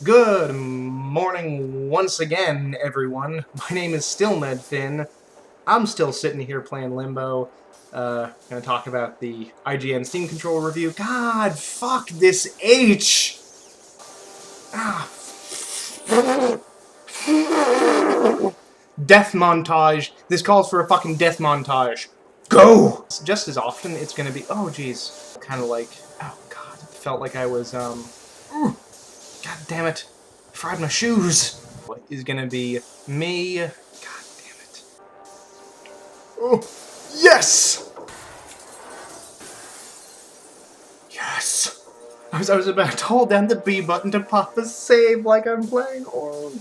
Good morning once again, everyone. My name is still Medfin. I'm still sitting here playing Limbo. Gonna talk about the IGN Steam Controller review. God, fuck this H! Ah. Death montage. This calls for a fucking death montage. Go! Just as often, it's gonna be... Oh, jeez. Kind of like... Oh, God. It felt like I was, God damn it. Fried my shoes. What is gonna be me? God damn it. Oh, yes! Yes! I was about to hold down the B button to pop a save like I'm playing Orb.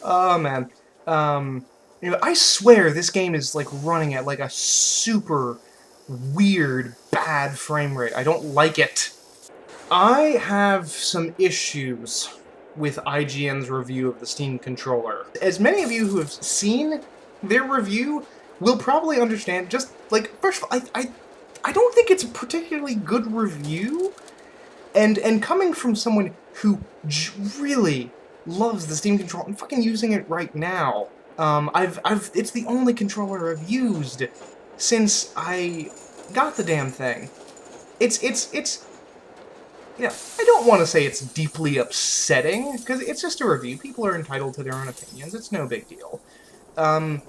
Oh, man. I swear this game is, like, running at, like, a super weird, bad frame rate. I don't like it. I have some issues with IGN's review of the Steam controller. As many of you who have seen their review will probably understand, just, like, first of all, I don't think it's a particularly good review, and coming from someone who really loves the Steam controller, I'm fucking using it right now. It's the only controller I've used since I got the damn thing. It's you know, I don't want to say it's deeply upsetting, because it's just a review. People are entitled to their own opinions. It's no big deal. But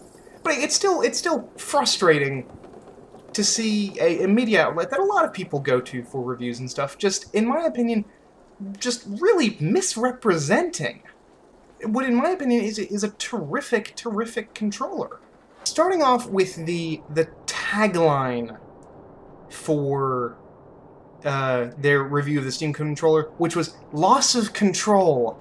it's still frustrating to see a media outlet that a lot of people go to for reviews and stuff, just, in my opinion, just really misrepresenting what, in my opinion, is a terrific, terrific controller. Starting off with the tagline for their review of the Steam controller, which was loss of control.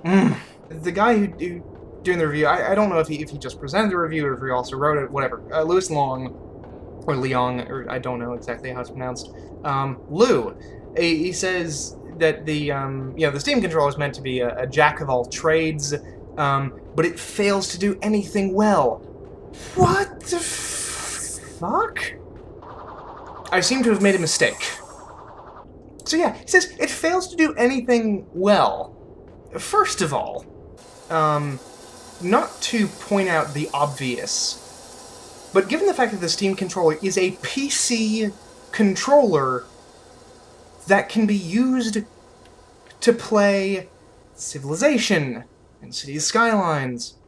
The guy who doing the review, I don't know if he just presented the review or if he also wrote it, whatever. Louis Long, or Leong, or I don't know exactly how it's pronounced. Lou, he says that the the Steam controller is meant to be a jack of all trades, but it fails to do anything well. What the fuck? I seem to have made a mistake. So yeah, he says it fails to do anything well. First of all, not to point out the obvious, but given the fact that the Steam controller is a PC controller that can be used to play Civilization, and Cities Skylines,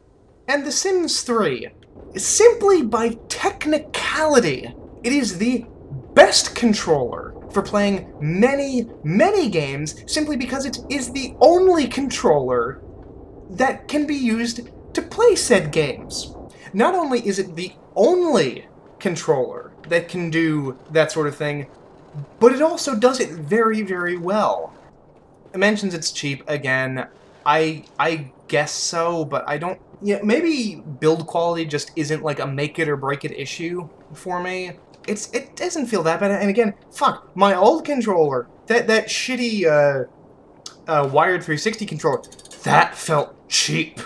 and The Sims 3, simply by technicality, it is the best controller for playing many, many games, simply because it is the only controller that can be used to play said games. Not only is it the only controller that can do that sort of thing, but it also does it very, very well. It mentions it's cheap again. I guess so, but I don't... Yeah, maybe build quality just isn't like a make it or break it issue for me. It doesn't feel that bad, and again, fuck, my old controller, that shitty, wired 360 controller, that felt cheap.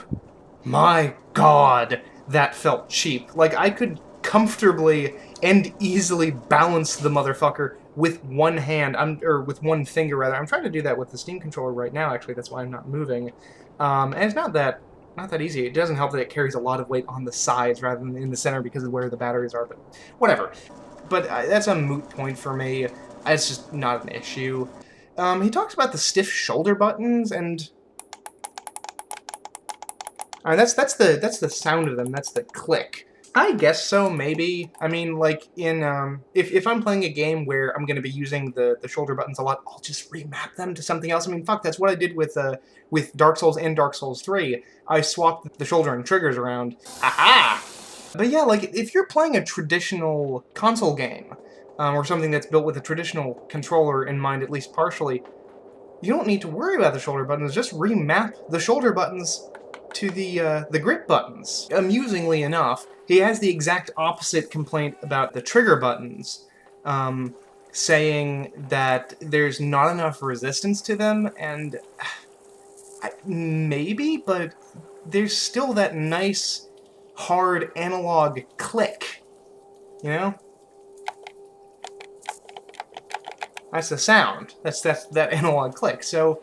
My god, that felt cheap. Like, I could comfortably and easily balance the motherfucker with one hand, or with one finger, rather. I'm trying to do that with the Steam controller right now, actually, that's why I'm not moving. And it's not that easy. It doesn't help that it carries a lot of weight on the sides rather than in the center because of where the batteries are, but whatever. But that's a moot point for me. It's just not an issue. He talks about the stiff shoulder buttons, and that's the sound of them. That's the click. I guess so, maybe. I mean, like, in, if I'm playing a game where I'm going to be using the shoulder buttons a lot, I'll just remap them to something else. I mean, fuck, that's what I did with Dark Souls and Dark Souls 3. I swapped the shoulder and triggers around. Aha! But yeah, like, if you're playing a traditional console game, or something that's built with a traditional controller in mind, at least partially, you don't need to worry about the shoulder buttons. Just remap the shoulder buttons to the grip buttons. Amusingly enough, he has the exact opposite complaint about the trigger buttons, saying that there's not enough resistance to them, and maybe, but there's still that nice, hard analog click, you know? That's the sound. That's that analog click. So,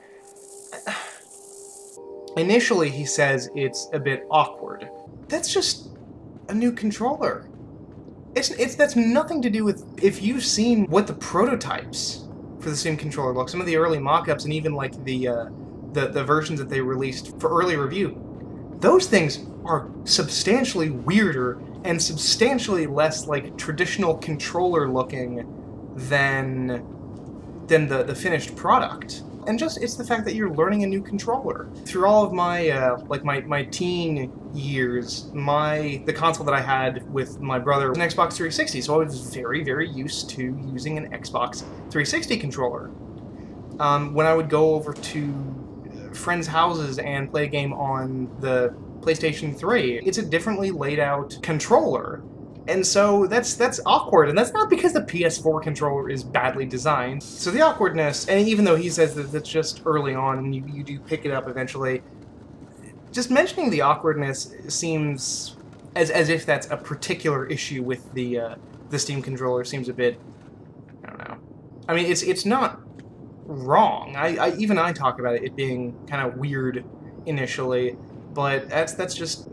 Initially, he says it's a bit awkward. That's just a new controller. That's nothing to do with, if you've seen what the prototypes for the Steam controller look, some of the early mock-ups and even like the versions that they released for early review, those things are substantially weirder and substantially less like traditional controller looking than the finished product. And just, it's the fact that you're learning a new controller. Through all of my, my teen years, the console that I had with my brother was an Xbox 360, so I was very, very used to using an Xbox 360 controller. When I would go over to friends' houses and play a game on the PlayStation 3, it's a differently laid out controller. And so that's awkward, and that's not because the PS4 controller is badly designed. So the awkwardness, and even though he says that that's just early on, and you do pick it up eventually, just mentioning the awkwardness seems as if that's a particular issue with the Steam controller seems a bit, I don't know. I mean, it's not wrong. Even I talk about it being kind of weird initially. But that's just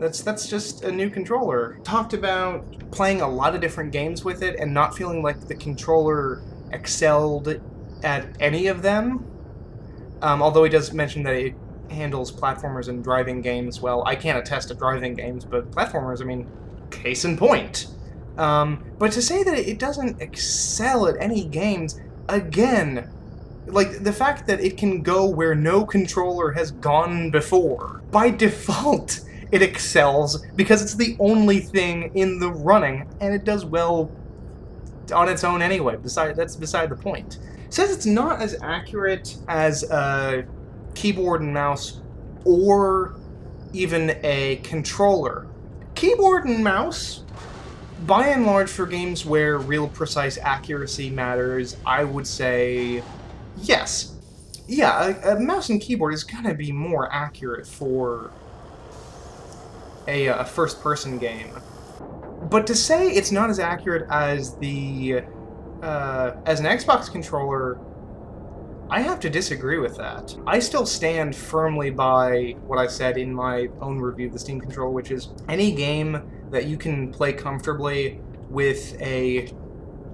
a new controller. Talked about playing a lot of different games with it and not feeling like the controller excelled at any of them. Although he does mention that it handles platformers and driving games well. I can't attest to driving games, but platformers, I mean, case in point. But to say that it doesn't excel at any games, again, like, the fact that it can go where no controller has gone before. By default, it excels because it's the only thing in the running, and it does well on its own anyway. That's beside the point. It says it's not as accurate as a keyboard and mouse or even a controller. Keyboard and mouse, by and large, for games where real precise accuracy matters, I would say yes. Yeah, a mouse and keyboard is gonna be more accurate for a first-person game. But to say it's not as accurate as as an Xbox controller, I have to disagree with that. I still stand firmly by what I said in my own review of the Steam controller, which is any game that you can play comfortably with an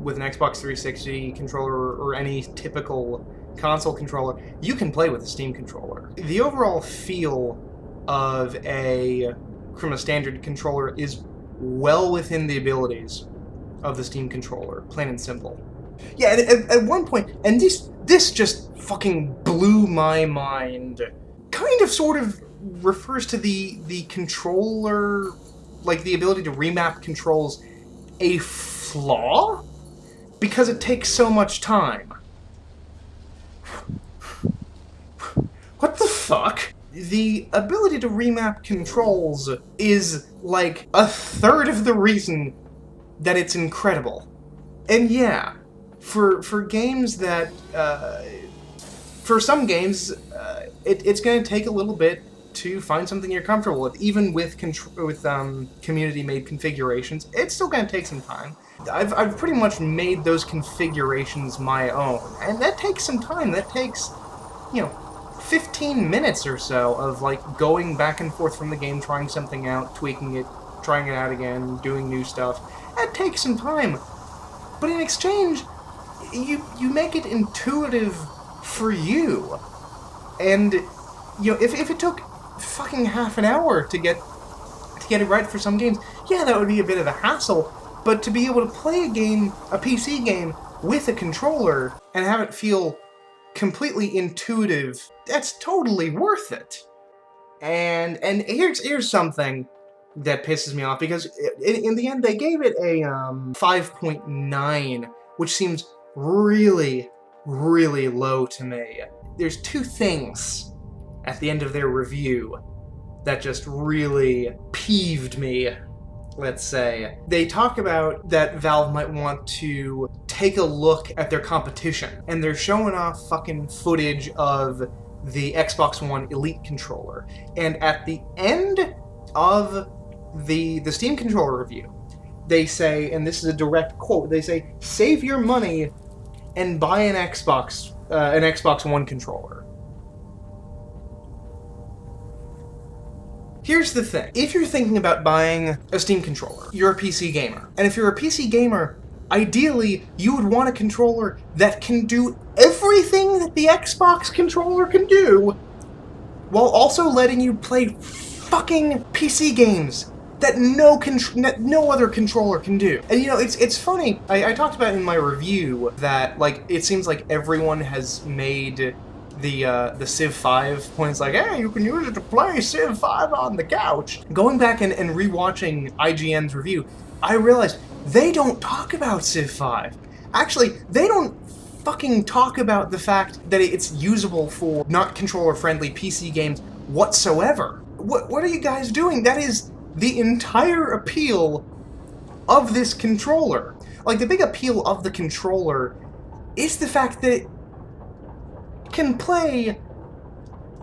Xbox 360 controller or any typical console controller, you can play with a Steam controller. The overall feel of from a standard controller is well within the abilities of the Steam controller, plain and simple. Yeah, at one point, and this just fucking blew my mind, kind of sort of refers to the controller, like the ability to remap controls, a flaw? Because it takes so much time. What the fuck? The ability to remap controls is like a third of the reason that it's incredible. And yeah, for games that, for some games, it's going to take a little bit to find something you're comfortable with. Even with community-made configurations, it's still going to take some time. I've pretty much made those configurations my own, and that takes some time. That takes, 15 minutes or so of, like, going back and forth from the game, trying something out, tweaking it, trying it out again, doing new stuff. That takes some time. But in exchange, you make it intuitive for you. And, if it took fucking half an hour to get it right for some games, yeah, that would be a bit of a hassle. But to be able to play a PC game, with a controller and have it feel completely intuitive, that's totally worth it. And here's something that pisses me off, because in the end they gave it a 5.9, which seems really, really low to me. There's two things at the end of their review that just really peeved me, let's say. They talk about that Valve might want to take a look at their competition, and they're showing off fucking footage of the Xbox One Elite controller. And at the end of the Steam controller review, they say, and this is a direct quote, they say, "Save your money and buy an Xbox One controller." Here's the thing. If you're thinking about buying a Steam controller, you're a PC gamer. And if you're a PC gamer, ideally, you would want a controller that can do everything that the Xbox controller can do, while also letting you play fucking PC games that no other controller can do. And you know, it's funny, I talked about in my review that, like, it seems like everyone has made the Civ 5 points like, hey, you can use it to play Civ 5 on the couch. Going back and rewatching IGN's review, I realized they don't talk about Civ 5. Actually, they don't fucking talk about the fact that it's usable for not controller-friendly PC games whatsoever. What are you guys doing? That is the entire appeal of this controller. Like, the big appeal of the controller is the fact that it can play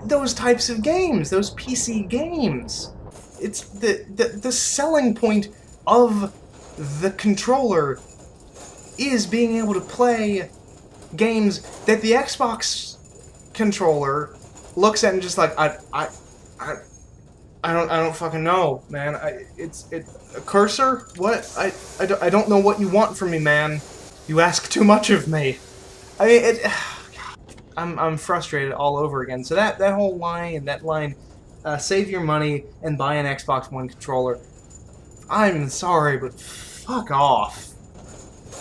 those types of games, those PC games. It's the selling point of the controller is being able to play games that the Xbox controller looks at and just like, I don't fucking know, man. It's a cursor? What? I don't know what you want from me, man. You ask too much of me. I mean, I'm frustrated all over again. So that whole line, save your money and buy an Xbox One controller. I'm sorry, but fuck off.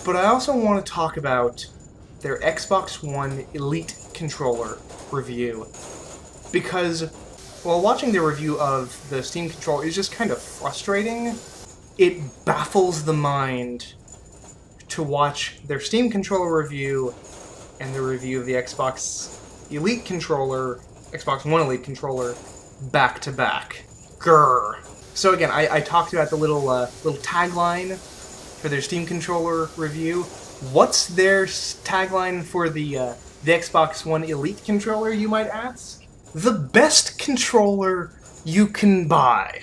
But I also want to talk about their Xbox One Elite controller review, because while watching their review of the Steam controller is just kind of frustrating, it baffles the mind to watch their Steam controller review and the review of the Xbox Elite controller, Xbox One Elite controller, back to back. Grr. So again, I talked about the little tagline for their Steam controller review. What's their tagline for the Xbox One Elite controller, you might ask? The best controller you can buy.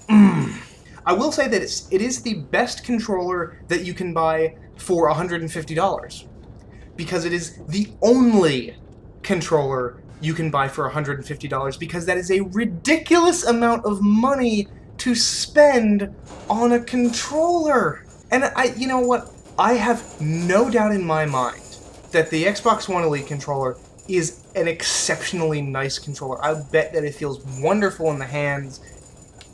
I will say that it is the best controller that you can buy for $150, because it is the only controller you can buy for $150, because that is a ridiculous amount of money to spend on a controller. And you know what? I have no doubt in my mind that the Xbox One Elite controller is an exceptionally nice controller. I bet that it feels wonderful in the hands.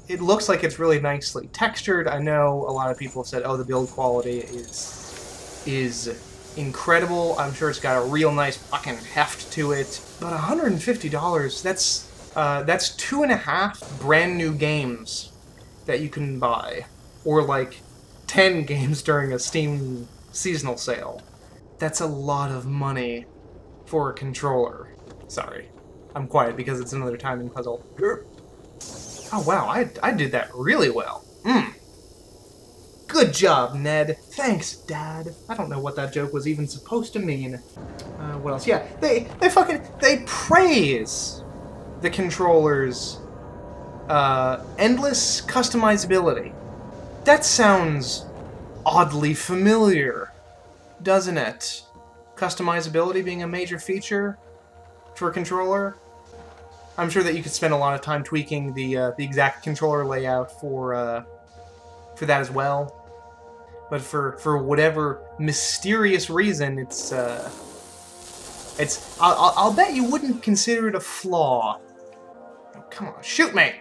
It looks like it's really nicely textured. I know a lot of people have said, oh, the build quality is incredible. I'm sure it's got a real nice fucking heft to it. But $150, that's 2.5 brand new games that you can buy. Or like 10 games during a Steam seasonal sale. That's a lot of money for a controller. Sorry, I'm quiet because it's another timing puzzle. Oh wow, I did that really well. Good job, Ned. Thanks, Dad. I don't know what that joke was even supposed to mean. What else? Yeah, they praise the controller's endless customizability. That sounds oddly familiar, doesn't it? Customizability being a major feature for a controller. I'm sure that you could spend a lot of time tweaking the exact controller layout for that as well. But for whatever mysterious reason, I'll bet you wouldn't consider it a flaw. Oh, come on, shoot me!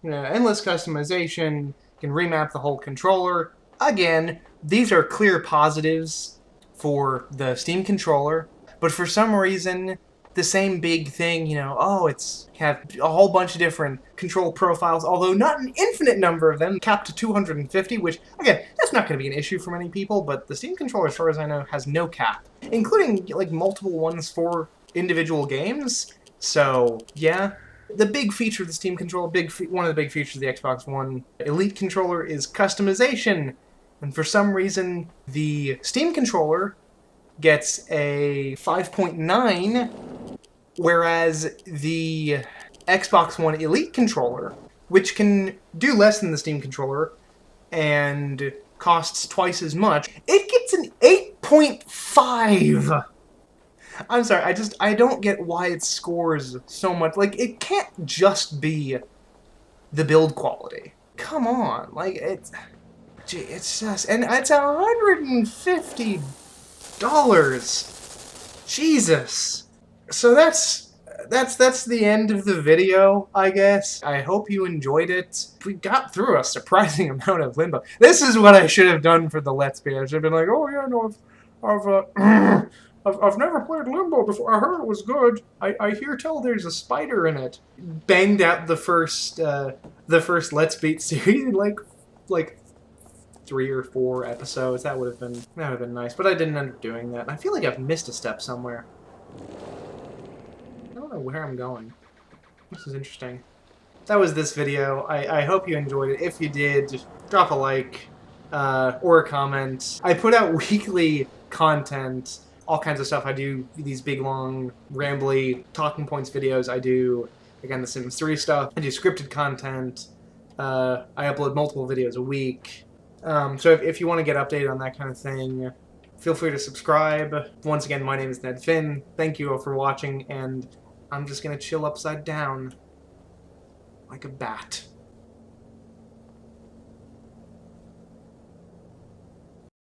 You know, endless customization, you can remap the whole controller. Again, these are clear positives for the Steam controller, but for some reason, the same big thing, you know, oh, it's have a whole bunch of different control profiles, although not an infinite number of them, capped to 250, which, again, that's not going to be an issue for many people, but the Steam controller, as far as I know, has no cap, including, like, multiple ones for individual games. So, yeah. The big feature of the Steam controller, one of the big features of the Xbox One Elite controller is customization. And for some reason, the Steam controller gets a 5.9, whereas the Xbox One Elite controller, which can do less than the Steam controller and costs twice as much, it gets an 8.5. I'm sorry, I don't get why it scores so much. Like, it can't just be the build quality. Come on, like, it's just, and it's $150. Jesus. So that's the end of the video, I guess. I hope you enjoyed it. We got through a surprising amount of Limbo. This is what I should have done for the Let's Play. I should have been like, oh yeah, no, I've never played Limbo before. I heard it was good. I hear tell there's a spider in it. Banged out the first Let's Beat series in like 3 or 4 episodes. That would have been nice, but I didn't end up doing that. I feel like I've missed a step somewhere. I don't know where I'm going. This is interesting. That was this video. I hope you enjoyed it. If you did, just drop a like or a comment. I put out weekly content, all kinds of stuff. I do these big, long, rambly talking points videos. I do, again, the Sims 3 stuff. I do scripted content. I upload multiple videos a week. So if you want to get updated on that kind of thing, feel free to subscribe. Once again, my name is Ned Finn. Thank you all for watching, and I'm just gonna chill upside down like a bat.